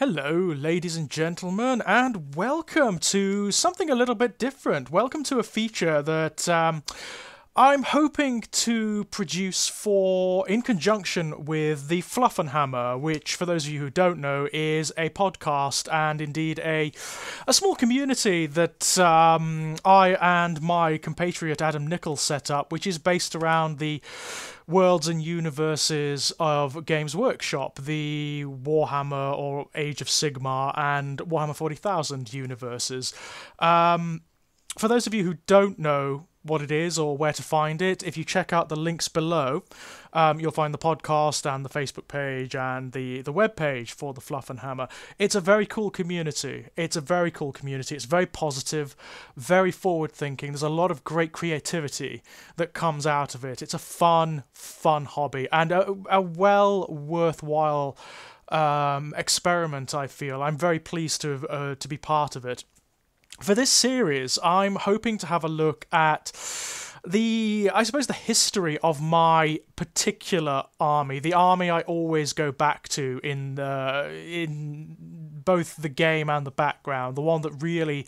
Hello, ladies and gentlemen, and welcome to something a little bit different. Welcome to a feature that I'm hoping to produce in conjunction with the Fluffenhammer, which, for those of you who don't know, is a podcast and indeed a small community that I and my compatriot Adam Nicol set up, which is based around the worlds and universes of Games Workshop, the Warhammer or Age of Sigmar and Warhammer 40,000 universes. For those of you who don't know what it is or where to find it, if you check out the links below, you'll find the podcast and the Facebook page and the web page for the Fluffenhammer. It's a very cool community. It's very positive, very forward-thinking. There's a lot of great creativity that comes out of it. It's a fun hobby and a worthwhile experiment, I feel. I'm very pleased to be part of it. For this series, I'm hoping to have a look at the history of my particular army, the army I always go back to in both the game and the background, the one that really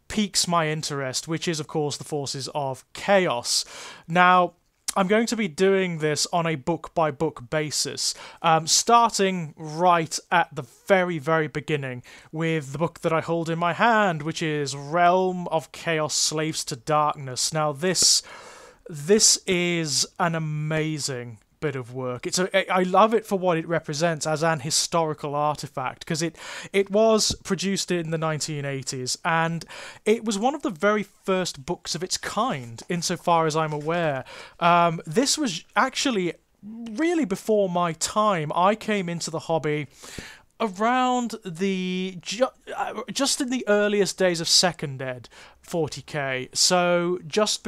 piques my interest, which is, of course, the forces of Chaos. Now, I'm going to be doing this on a book-by-book basis, starting right at the very, very beginning with the book that I hold in my hand, which is Realm of Chaos Slaves to Darkness. Now, this is an amazing bit of work. I love it for what it represents as an historical artifact, because it was produced in the 1980s, and it was one of the very first books of its kind, insofar as I'm aware. This was actually really before my time. I came into the hobby around just in the earliest days of second ed 40k, so just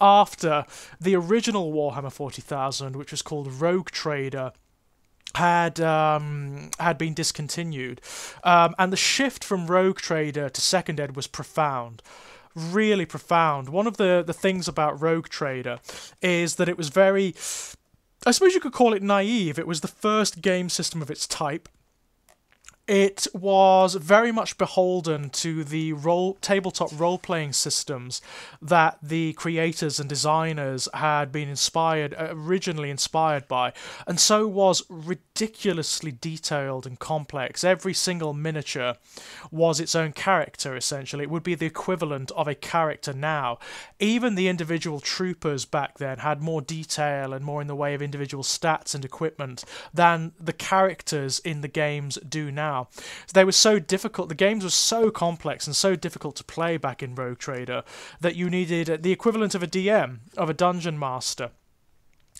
after the original Warhammer 40,000, which was called Rogue Trader, had been discontinued, and the shift from Rogue Trader to second ed was profound. Really profound. One of the things about Rogue Trader is that it was very, I suppose you could call it naive. It was the first game system of its type. It was very much beholden to the tabletop role-playing systems that the creators and designers had been originally inspired by, and so was ridiculously detailed and complex. Every single miniature was its own character, essentially. It would be the equivalent of a character now. Even the individual troopers back then had more detail and more in the way of individual stats and equipment than the characters in the games do now. They were so difficult, the games were so complex and so difficult to play back in Rogue Trader that you needed the equivalent of a DM, of a dungeon master.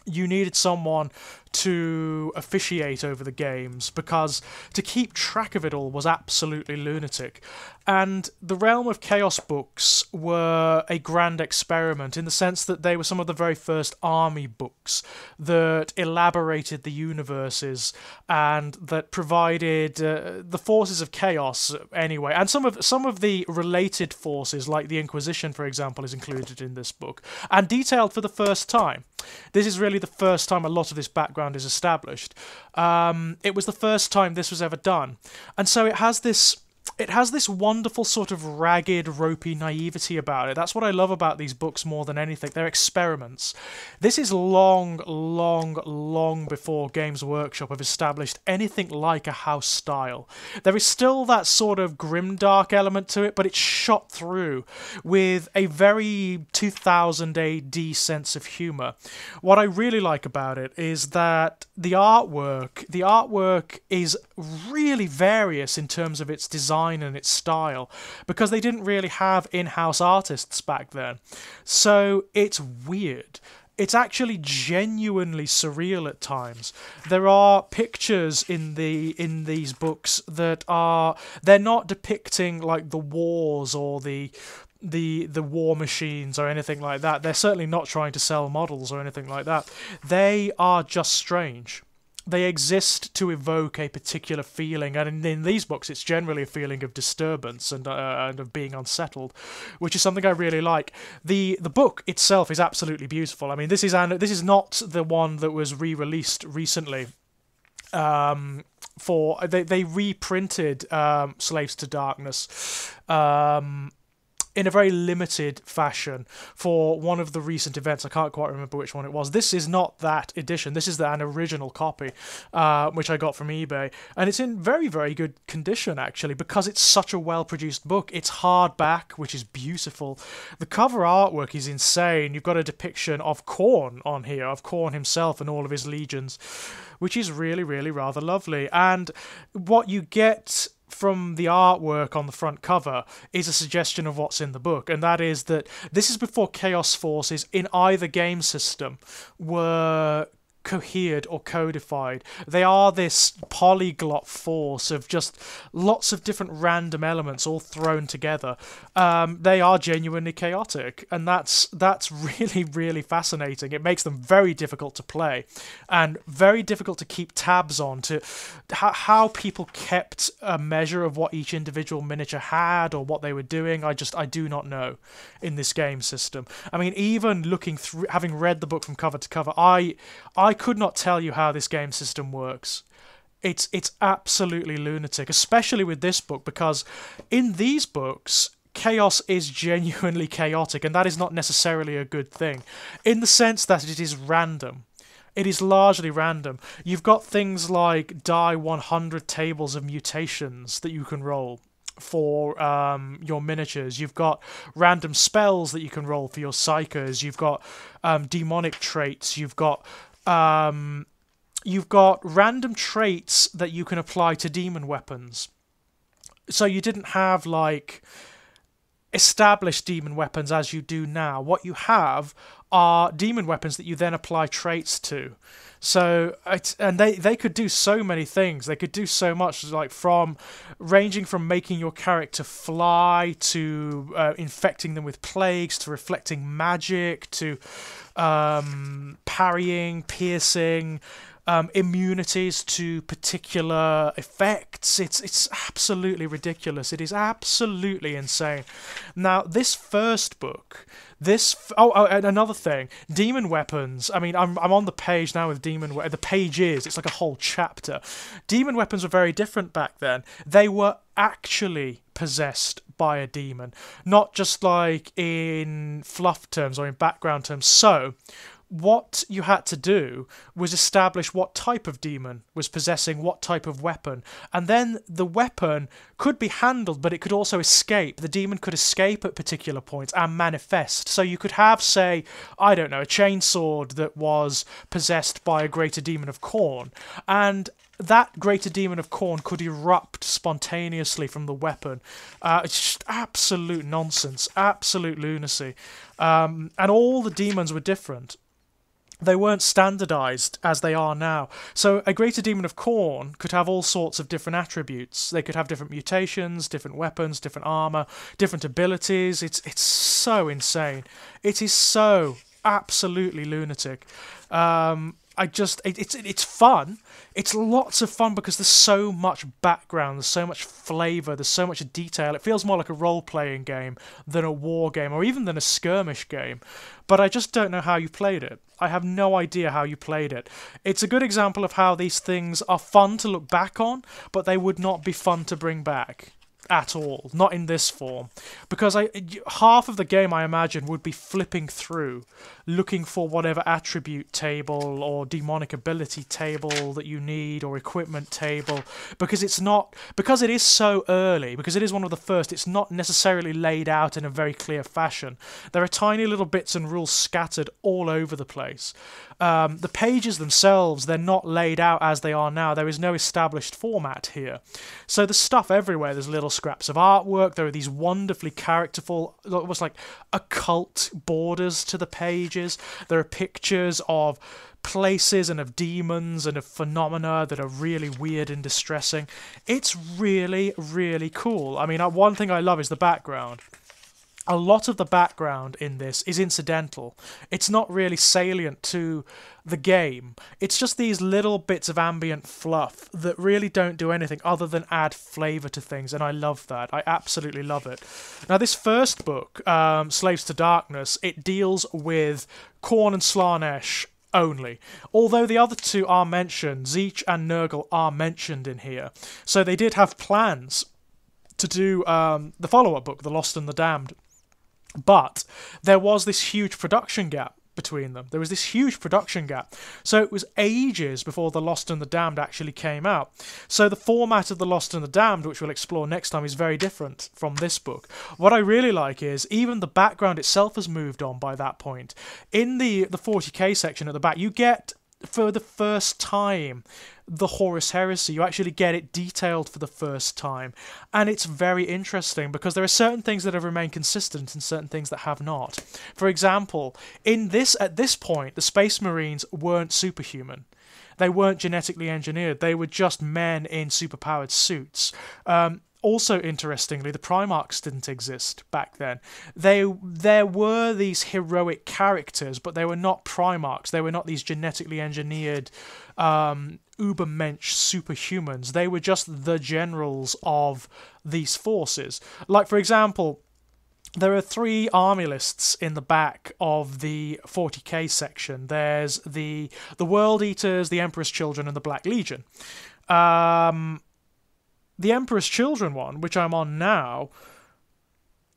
You needed someone to officiate over the games, because to keep track of it all was absolutely lunatic. And the Realm of Chaos books were a grand experiment in the sense that they were some of the very first army books that elaborated the universes and that provided the forces of Chaos anyway. And some of the related forces, like the Inquisition, for example, is included in this book and detailed for the first time. This is really the first time a lot of this background is established. It was the first time this was ever done, and so it has this wonderful sort of ragged, ropey naivety about it. That's what I love about these books more than anything. They're experiments. This is long before Games Workshop have established anything like a house style. There is still that sort of grimdark element to it, but it's shot through with a very 2000 AD sense of humour. What I really like about it is that the artwork is really various in terms of its design and its style, because they didn't really have in-house artists back then. So it's weird. It's actually genuinely surreal at times. There are pictures in these books that they're not depicting like the wars or the war machines or anything like that. They're certainly not trying to sell models or anything like that. They are just strange. They exist to evoke a particular feeling, and in these books it's generally a feeling of disturbance and of being unsettled, which is something I really like. The book itself is absolutely beautiful. I mean, this is not the one that was re-released recently. they reprinted Slaves to Darkness in a very limited fashion for one of the recent events. I can't quite remember which one it was. This is not that edition. This is an original copy, which I got from eBay. And it's in very, very good condition, actually, because it's such a well-produced book. It's hardback, which is beautiful. The cover artwork is insane. You've got a depiction of Khorne on here, of Khorne himself and all of his legions, which is really, really rather lovely. And what you get from the artwork on the front cover is a suggestion of what's in the book, and that is that this is before Chaos Forces in either game system were cohered or codified. They are this polyglot force of just lots of different random elements all thrown together. They are genuinely chaotic, and that's really, really fascinating. It makes them very difficult to play and very difficult to keep tabs on, to how people kept a measure of what each individual miniature had or what they were doing. I do not know in this game system. I mean, even looking through, having read the book from cover to cover, I could not tell you how this game system works. It's absolutely lunatic, especially with this book, because in these books, chaos is genuinely chaotic, and that is not necessarily a good thing, in the sense that it is random. It is largely random. You've got things like die 100 tables of mutations that you can roll for your miniatures. You've got random spells that you can roll for your psychers. You've got demonic traits. You've got random traits that you can apply to demon weapons. So you didn't have like established demon weapons as you do now. What you have are demon weapons that you then apply traits to. So they could do so many things. They could do so much, like ranging from making your character fly to infecting them with plagues, to reflecting magic, to parrying, piercing, immunities to particular effects. It's absolutely ridiculous. It is absolutely insane. Now, this first book, and another thing, demon weapons. I mean, I'm on the page now with the pages. It's like a whole chapter. Demon weapons were very different back then. They were actually possessed by a demon, not just like in fluff terms or in background terms. So what you had to do was establish what type of demon was possessing what type of weapon, and then the weapon could be handled, but it could also escape. The demon could escape at particular points and manifest. So you could have, say, I don't know, a chainsword that was possessed by a greater demon of Khorne, and that greater demon of Khorne could erupt spontaneously from the weapon. It's just absolute nonsense, absolute lunacy. And all the demons were different. They weren't standardized as they are now. So a greater demon of Khorne could have all sorts of different attributes. They could have different mutations, different weapons, different armor, different abilities. It's so insane. It is so absolutely lunatic. It's fun. It's lots of fun because there's so much background, there's so much flavour, there's so much detail. It feels more like a role-playing game than a war game, or even than a skirmish game. But I just don't know how you played it. I have no idea how you played it. It's a good example of how these things are fun to look back on, but they would not be fun to bring back. At all, not in this form, because half of the game, I imagine, would be flipping through, looking for whatever attribute table or demonic ability table that you need, or equipment table, because it is so early, because it is one of the first, it's not necessarily laid out in a very clear fashion. There are tiny little bits and rules scattered all over the place. The pages themselves, they're not laid out as they are now. There is no established format here. So there's stuff everywhere. There's little scraps of artwork. There are these wonderfully characterful, almost like occult borders to the pages. There are pictures of places and of demons and of phenomena that are really weird and distressing. It's really, really cool. I mean, one thing I love is the background. A lot of the background in this is incidental. It's not really salient to the game. It's just these little bits of ambient fluff that really don't do anything other than add flavour to things, and I love that. I absolutely love it. Now, this first book, Slaves to Darkness, it deals with Khorne and Slaanesh only. Although the other two are mentioned, Zeech and Nurgle are mentioned in here. So they did have plans to do the follow-up book, The Lost and the Damned. But there was this huge production gap between them. There was this huge production gap. So it was ages before The Lost and the Damned actually came out. So the format of The Lost and the Damned, which we'll explore next time, is very different from this book. What I really like is even the background itself has moved on by that point. In the 40k section at the back, you get, for the first time, the Horus Heresy. You actually get it detailed for the first time, and it's very interesting because there are certain things that have remained consistent and certain things that have not. For example, at this point, the Space Marines weren't superhuman. They weren't genetically engineered. They were just men in superpowered suits. Also, interestingly, the Primarchs didn't exist back then. There were these heroic characters, but they were not Primarchs. They were not these genetically engineered Ubermensch superhumans. They were just the generals of these forces. Like, for example, there are 3 army lists in the back of the 40k section. There's the World Eaters, the Emperor's Children, and the Black Legion. The Emperor's Children one, which I'm on now,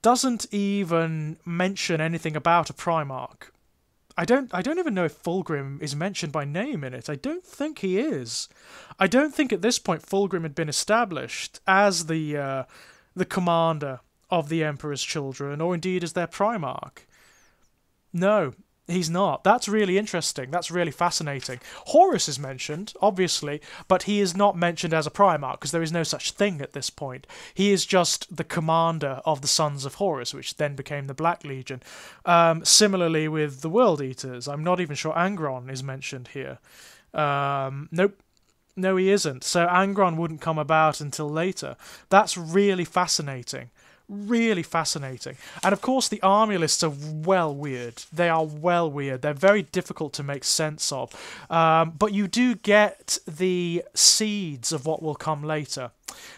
doesn't even mention anything about a Primarch. I don't even know if Fulgrim is mentioned by name in it. I don't think he is. I don't think at this point Fulgrim had been established as the commander of the Emperor's Children, or indeed as their Primarch. No, he's not. That's really interesting. That's really fascinating. Horus is mentioned, obviously, but he is not mentioned as a Primarch, because there is no such thing at this point. He is just the commander of the Sons of Horus, which then became the Black Legion. Similarly with the World Eaters, I'm not even sure Angron is mentioned here. Nope. No, he isn't. So Angron wouldn't come about until later. That's really fascinating. Really fascinating. And of course the army lists are well weird. They are well weird. They're very difficult to make sense of. But you do get the seeds of what will come later.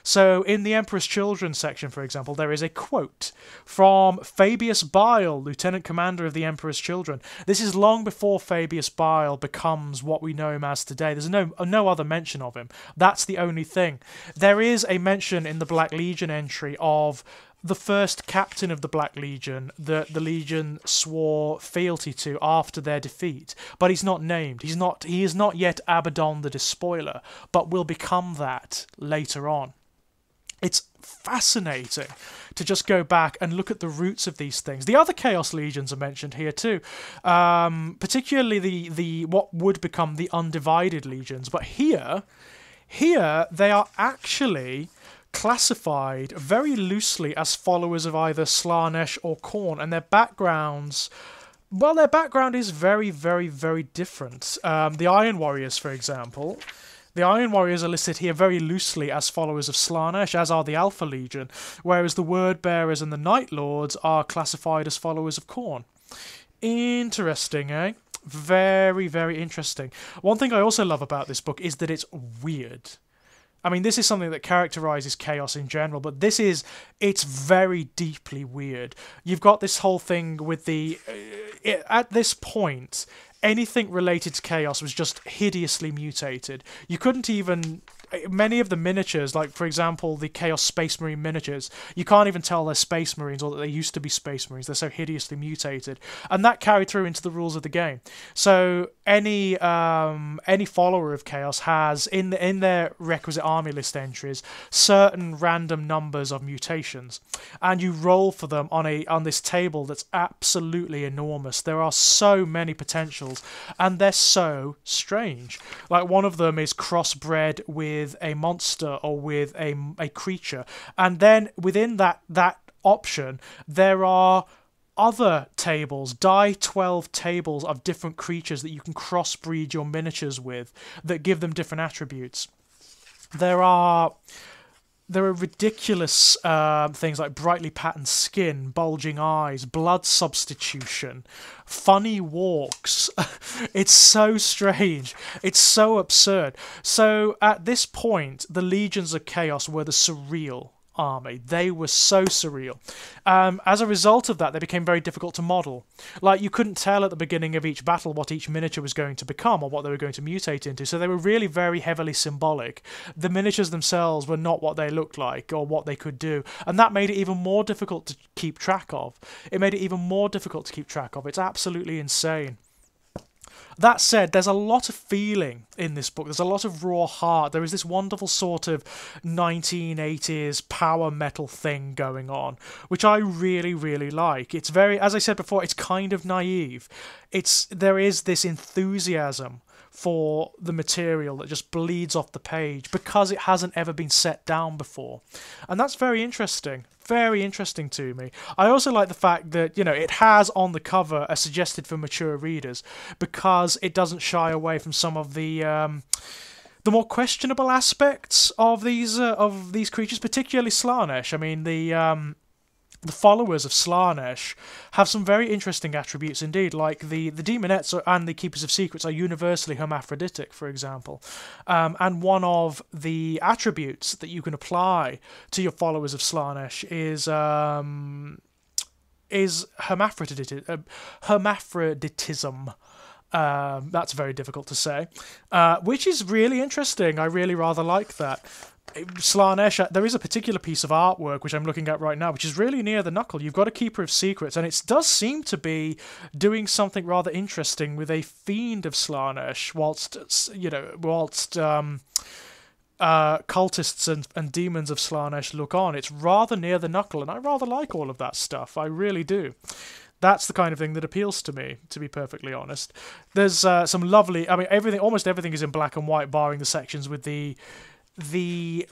So in the Emperor's Children section, for example, there is a quote from Fabius Bile, Lieutenant Commander of the Emperor's Children. This is long before Fabius Bile becomes what we know him as today. There's no other mention of him. That's the only thing. There is a mention in the Black Legion entry of the first captain of the Black Legion that the Legion swore fealty to after their defeat, but he's not named. He is not yet Abaddon the Despoiler, but will become that later on. It's fascinating to just go back and look at the roots of these things. The other Chaos Legions are mentioned here too, particularly the what would become the Undivided Legions, but here they are actually classified very loosely as followers of either Slaanesh or Khorne, and their backgrounds, well, their background is very, very, very different. The Iron Warriors, for example, the Iron Warriors are listed here very loosely as followers of Slaanesh, as are the Alpha Legion, whereas the Word Bearers and the Night Lords are classified as followers of Khorne. Interesting, eh? Very, very interesting. One thing I also love about this book is that it's weird. I mean, this is something that characterizes Chaos in general, but it's very deeply weird. You've got this whole thing with at this point, anything related to Chaos was just hideously mutated. You couldn't even... Many of the miniatures, like, for example, the Chaos Space Marine miniatures, you can't even tell they're Space Marines or that they used to be Space Marines. They're so hideously mutated. And that carried through into the rules of the game. So any follower of Chaos has, in their requisite army list entries, certain random numbers of mutations. And you roll for them on this table that's absolutely enormous. There are so many potentials, and they're so strange. Like, one of them is crossbred with a monster or with a creature, and then within that option there are other tables, die 12 tables of different creatures that you can crossbreed your miniatures with that give them different attributes. There are ridiculous things like brightly patterned skin, bulging eyes, blood substitution, funny walks. It's so strange. It's so absurd. So at this point, the Legions of Chaos were the surreal army. They were so surreal. As a result of that, they became very difficult to model. Like, you couldn't tell at the beginning of each battle what each miniature was going to become or what they were going to mutate into, so they were really very heavily symbolic. The miniatures themselves were not what they looked like or what they could do, and that made it even more difficult to keep track of. It's absolutely insane. That said, there's a lot of feeling in this book. There's a lot of raw heart. There is this wonderful sort of 1980s power metal thing going on, which I really, really like. It's very, as I said before, it's kind of naive. There is this enthusiasm for the material that just bleeds off the page because it hasn't ever been set down before. And that's very interesting to me. I also like the fact that, it has on the cover a suggested for mature readers because it doesn't shy away from some of the more questionable aspects of these creatures, particularly Slaanesh. I mean, the followers of Slaanesh have some very interesting attributes indeed, like the Demonettes and the Keepers of Secrets are universally hermaphroditic, for example. And one of the attributes that you can apply to your followers of Slaanesh is hermaphroditism. That's very difficult to say, which is really interesting. I really rather like that. Slaanesh, there is a particular piece of artwork which I'm looking at right now, which is really near the knuckle. You've got a Keeper of Secrets, and it does seem to be doing something rather interesting with a fiend of Slaanesh, whilst cultists and demons of Slaanesh look on. It's rather near the knuckle, and I rather like all of that stuff. I really do. That's the kind of thing that appeals to me, to be perfectly honest. There's some lovely... I mean, almost everything is in black and white, barring the sections with the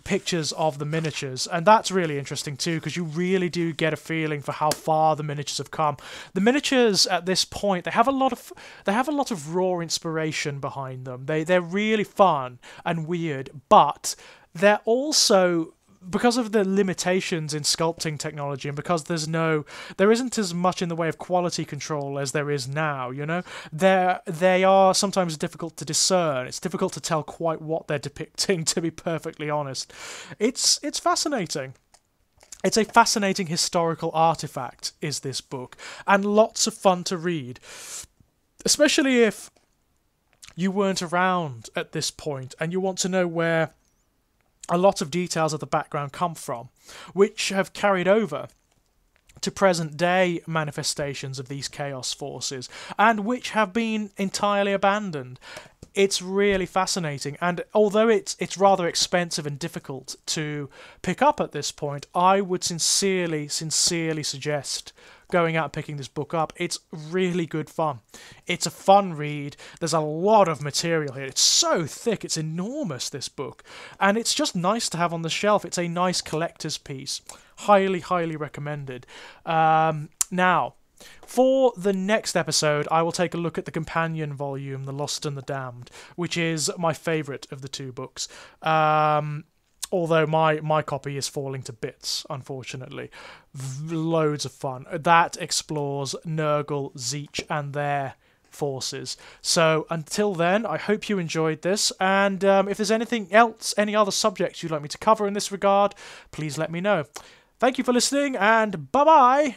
pictures of the miniatures, and that's really interesting too, because you really do get a feeling for how far the miniatures have come. The miniatures at this point, they have a lot of raw inspiration behind them. They're really fun and weird, but they're also, because of the limitations in sculpting technology and because there isn't as much in the way of quality control as there is now, they are sometimes difficult to discern. It's difficult to tell quite what they're depicting, to be perfectly honest. It's fascinating. It's a fascinating historical artifact, is this book, and lots of fun to read, especially if you weren't around at this point and you want to know where a lot of details of the background come from, which have carried over to present-day manifestations of these chaos forces, and which have been entirely abandoned. It's really fascinating, and although it's rather expensive and difficult to pick up at this point, I would sincerely suggest going out and picking this book up. It's really good fun. It's a fun read. There's a lot of material here. It's so thick. It's enormous, this book. And it's just nice to have on the shelf. It's a nice collector's piece. Highly, highly recommended. Now, for the next episode, I will take a look at the companion volume, The Lost and the Damned, which is my favourite of the two books. Although my copy is falling to bits, unfortunately. Loads of fun. That explores Nurgle, Tzeentch, and their forces. So until then, I hope you enjoyed this, and if there's anything else, any other subjects you'd like me to cover in this regard, please let me know. Thank you for listening, and bye-bye!